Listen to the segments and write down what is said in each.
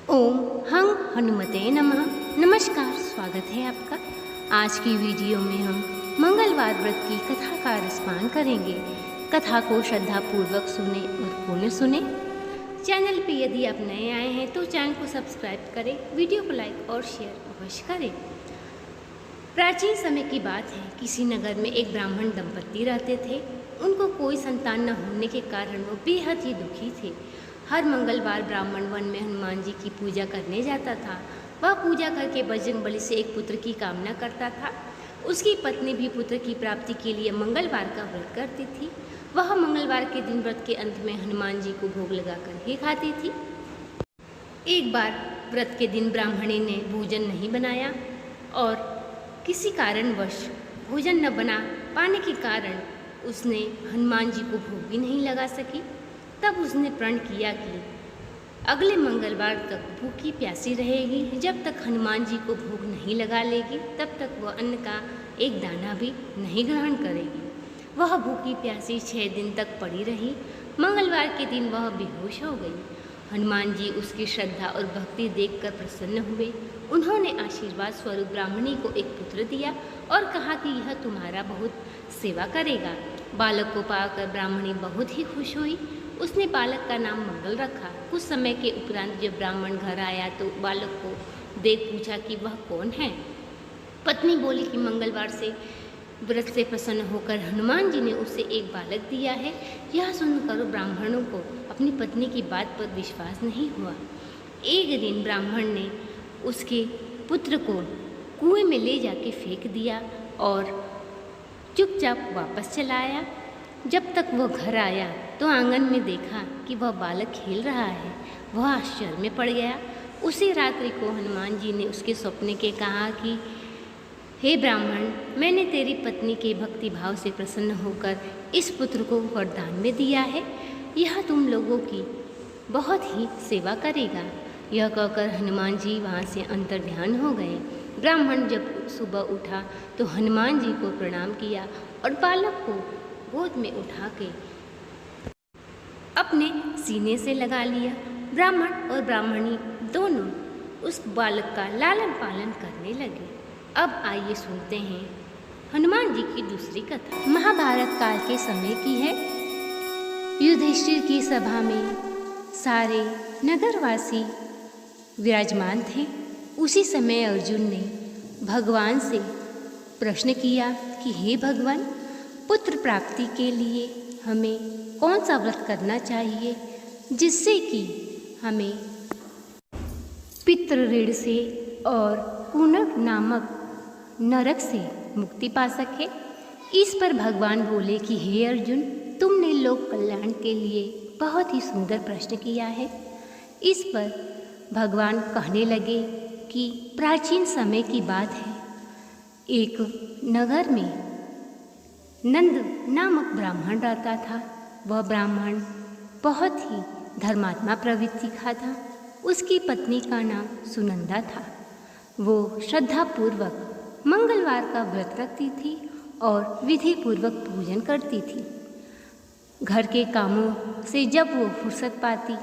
ओम हं हनुमते नमः। नमस्कार, स्वागत है आपका। आज की वीडियो में हम मंगलवार व्रत की कथा का रसपान करेंगे। कथा को श्रद्धापूर्वक सुने और पुण्य सुने। चैनल पे यदि आप नए आए हैं तो चैनल को सब्सक्राइब करें, वीडियो को लाइक और शेयर अवश्य करें। प्राचीन समय की बात है, किसी नगर में एक ब्राह्मण दंपति रहते थे। उनको कोई संतान न होने के कारण वो बेहद ही दुखी थे। हर मंगलवार ब्राह्मण वन में हनुमान जी की पूजा करने जाता था। वह पूजा करके बजरंगबली से एक पुत्र की कामना करता था। उसकी पत्नी भी पुत्र की प्राप्ति के लिए मंगलवार का व्रत करती थी। वह मंगलवार के दिन व्रत के अंत में हनुमान जी को भोग लगाकर ही खाती थी। एक बार व्रत के दिन ब्राह्मणी ने भोजन नहीं बनाया और किसी कारणवश भोजन न बना पाने के कारण उसने हनुमान जी को भोग भी नहीं लगा सकी। तब उसने प्रण किया कि अगले मंगलवार तक भूखी प्यासी रहेगी। जब तक हनुमान जी को भोग नहीं लगा लेगी तब तक वह अन्न का एक दाना भी नहीं ग्रहण करेगी। वह भूखी प्यासी 6 दिन तक पड़ी रही। मंगलवार के दिन वह बेहोश हो गई। हनुमान जी उसकी श्रद्धा और भक्ति देखकर प्रसन्न हुए। उन्होंने आशीर्वाद स्वरूप ब्राह्मणी को एक पुत्र दिया और कहा कि यह तुम्हारा बहुत सेवा करेगा। बालक को पाकर ब्राह्मणी बहुत ही खुश हुई। उसने बालक का नाम मंगल रखा। कुछ समय के उपरांत जब ब्राह्मण घर आया तो बालक को देख पूछा कि वह कौन है। पत्नी बोली कि मंगलवार से व्रत से प्रसन्न होकर हनुमान जी ने उसे एक बालक दिया है। यह सुनकर ब्राह्मणों को अपनी पत्नी की बात पर विश्वास नहीं हुआ। एक दिन ब्राह्मण ने उसके पुत्र को कुएं में ले जाके फेंक दिया और चुपचाप वापस चला आया। जब तक वह घर आया तो आंगन में देखा कि वह बालक खेल रहा है। वह आश्चर्य में पड़ गया। उसी रात्रि को हनुमान जी ने उसके सपने के कहा कि हे ब्राह्मण, मैंने तेरी पत्नी के भक्ति भाव से प्रसन्न होकर इस पुत्र को वरदान में दिया है। यह तुम लोगों की बहुत ही सेवा करेगा। यह कहकर हनुमान जी वहाँ से अंतर्ध्यान हो गए। ब्राह्मण जब सुबह उठा तो हनुमान जी को प्रणाम किया और बालक को गोद में उठा के अपने सीने से लगा लिया। ब्राह्मण और ब्राह्मणी दोनों उस बालक का लालन पालन करने लगे। अब आइए सुनते हैं हनुमान जी की दूसरी कथा। महाभारत काल के समय की है। युधिष्ठिर की सभा में सारे नगरवासी विराजमान थे। उसी समय अर्जुन ने भगवान से प्रश्न किया कि हे भगवान, पुत्र प्राप्ति के लिए हमें कौन सा व्रत करना चाहिए जिससे कि हमें पितृ ऋण से और पुनर् नामक नरक से मुक्ति पा सके। इस पर भगवान बोले कि हे अर्जुन, तुमने लोक कल्याण के लिए बहुत ही सुंदर प्रश्न किया है। इस पर भगवान कहने लगे कि प्राचीन समय की बात है। एक नगर में नंद नामक ब्राह्मण रहता था। वह ब्राह्मण बहुत ही धर्मात्मा प्रवृत्ति का था। उसकी पत्नी का नाम सुनंदा था। वो श्रद्धापूर्वक मंगलवार का व्रत रखती थी और विधि पूर्वक पूजन करती थी। घर के कामों से जब वो फुर्सत पाती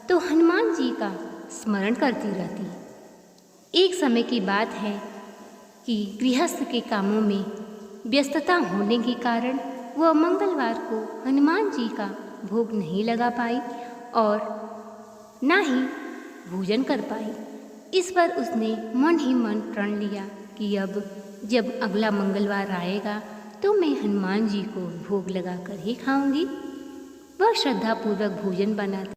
तो हनुमान जी का स्मरण करती रहती। एक समय की बात है कि गृहस्थ के कामों में व्यस्तता होने के कारण वह मंगलवार को हनुमान जी का भोग नहीं लगा पाई और ना ही भोजन कर पाई। इस पर उसने मन ही मन प्रण लिया कि अब जब अगला मंगलवार आएगा तो मैं हनुमान जी को भोग लगाकर ही खाऊंगी। वह श्रद्धापूर्वक भोजन बनाती,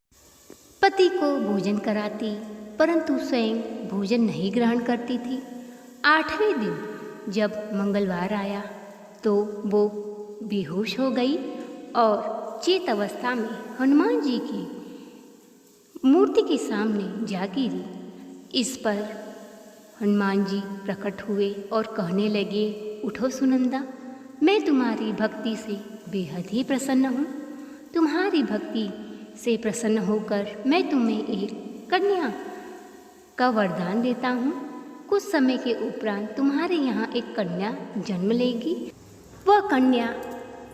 पति को भोजन कराती, परंतु स्वयं भोजन नहीं ग्रहण करती थी। 8वें दिन जब मंगलवार आया तो वो बेहोश हो गई और चेत अवस्था में हनुमान जी की मूर्ति के सामने जा गिरी। इस पर हनुमान जी प्रकट हुए और कहने लगे, उठो सुनंदा, मैं तुम्हारी भक्ति से बेहद ही प्रसन्न हूँ। तुम्हारी भक्ति से प्रसन्न होकर मैं तुम्हें एक कन्या का वरदान देता हूँ। कुछ समय के उपरांत तुम्हारे यहाँ एक कन्या जन्म लेगी। वह कन्या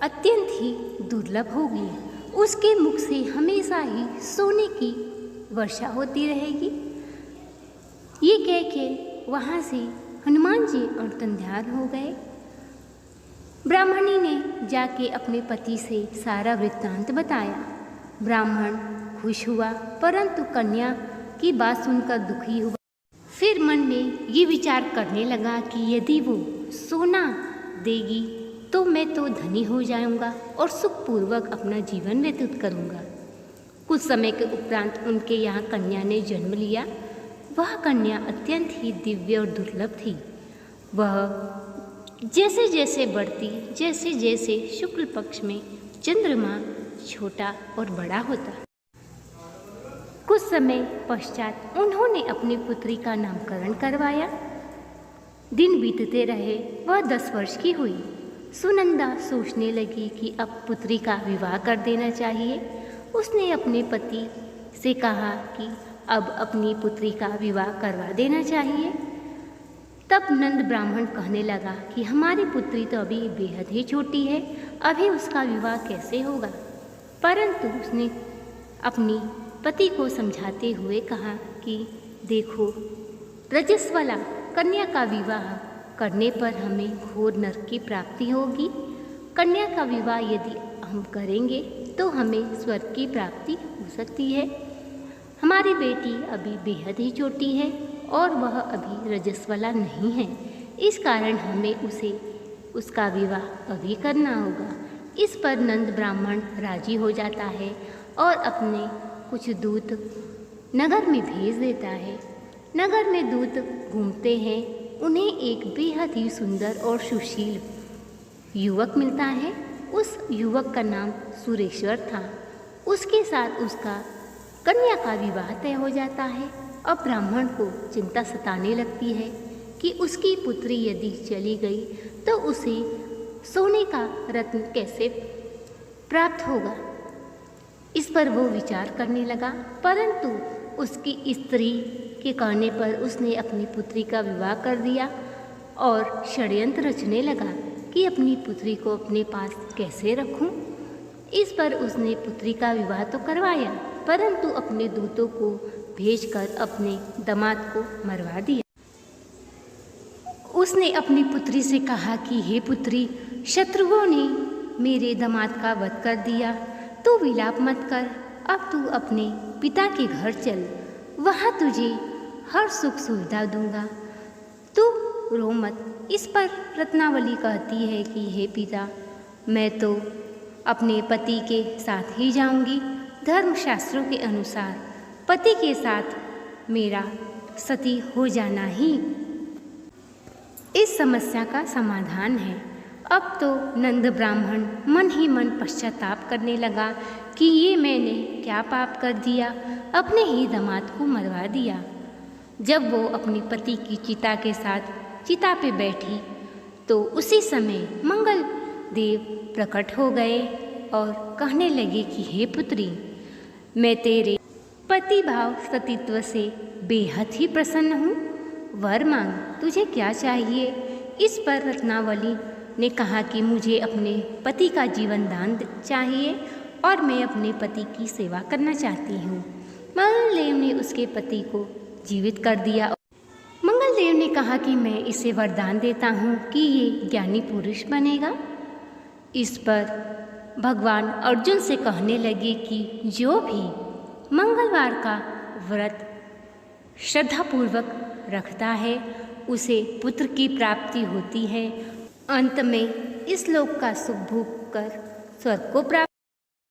अत्यंत ही दुर्लभ होगी। उसके मुख से हमेशा ही सोने की वर्षा होती रहेगी। ये कह के वहाँ से हनुमान जी अंतर्ध्यान ध्यान हो गए। ब्राह्मणी ने जाके अपने पति से सारा वृत्तांत बताया। ब्राह्मण खुश हुआ, परंतु कन्या की बात सुनकर दुखी हुआ। फिर मन में ये विचार करने लगा कि यदि वो सोना देगी तो मैं तो धनी हो जाऊंगा और सुखपूर्वक अपना जीवन व्यतीत करूंगा। कुछ समय के उपरांत उनके यहाँ कन्या ने जन्म लिया। वह कन्या अत्यंत ही दिव्य और दुर्लभ थी। वह जैसे जैसे बढ़ती, जैसे जैसे शुक्ल पक्ष में चंद्रमा छोटा और बड़ा होता। कुछ समय पश्चात उन्होंने अपनी पुत्री का नामकरण करवाया। दिन बीतते रहे, वह 10 वर्ष की हुई। सुनंदा सोचने लगी कि अब पुत्री का विवाह कर देना चाहिए। उसने अपने पति से कहा कि अब अपनी पुत्री का विवाह करवा देना चाहिए। तब नंद ब्राह्मण कहने लगा कि हमारी पुत्री तो अभी बेहद ही छोटी है, अभी उसका विवाह कैसे होगा। परंतु उसने अपनी पति को समझाते हुए कहा कि देखो, रजस्वला कन्या का विवाह करने पर हमें घोर नरक की प्राप्ति होगी। कन्या का विवाह यदि हम करेंगे तो हमें स्वर्ग की प्राप्ति हो सकती है। हमारी बेटी अभी बेहद ही छोटी है और वह अभी रजस्वला नहीं है, इस कारण हमें उसका विवाह अभी करना होगा। इस पर नंद ब्राह्मण राजी हो जाता है और अपने कुछ दूत नगर में भेज देता है। नगर में दूत घूमते हैं, उन्हें एक बेहद ही सुंदर और सुशील युवक मिलता है। उस युवक का नाम सुरेश्वर था। उसके साथ उसका कन्या का विवाह तय हो जाता है। अब ब्राह्मण को चिंता सताने लगती है कि उसकी पुत्री यदि चली गई तो उसे सोने का रत्न कैसे प्राप्त होगा। इस पर वो विचार करने लगा, परंतु उसकी स्त्री के कहने पर उसने अपनी पुत्री का विवाह कर दिया और षड्यंत्र रचने लगा कि अपनी पुत्री को अपने पास कैसे रखूं। इस पर उसने पुत्री का विवाह तो करवाया, परंतु अपने दूतों को भेजकर अपने दामाद को मरवा दिया। उसने अपनी पुत्री से कहा कि हे पुत्री, शत्रुओं ने मेरे दामाद का वध कर दिया, तू विलाप मत कर। अब तू अपने पिता के घर चल, वहाँ तुझे हर सुख सुविधा दूंगा, तू रो मत। इस पर रत्नावली कहती है कि हे पिता, मैं तो अपने पति के साथ ही जाऊंगी। धर्मशास्त्रों के अनुसार पति के साथ मेरा सती हो जाना ही इस समस्या का समाधान है। अब तो नंद ब्राह्मण मन ही मन पश्चाताप करने लगा कि ये मैंने क्या पाप कर दिया, अपने ही दामाद को मरवा दिया। जब वो अपने पति की चिता के साथ चिता पे बैठी तो उसी समय मंगल देव प्रकट हो गए और कहने लगे कि हे पुत्री, मैं तेरे पति भाव सतीत्व से बेहद ही प्रसन्न हूँ, वर मांग, तुझे क्या चाहिए। इस पर रत्नावली ने कहा कि मुझे अपने पति का जीवन दान चाहिए और मैं अपने पति की सेवा करना चाहती हूँ। मंगलदेव ने उसके पति को जीवित कर दिया। मंगलदेव ने कहा कि मैं इसे वरदान देता हूँ कि ये ज्ञानी पुरुष बनेगा। इस पर भगवान अर्जुन से कहने लगे कि जो भी मंगलवार का व्रत श्रद्धापूर्वक रखता है उसे पुत्र की प्राप्ति होती है। अंत में इस लोक का सुख भोग कर स्वर्ग को प्राप्त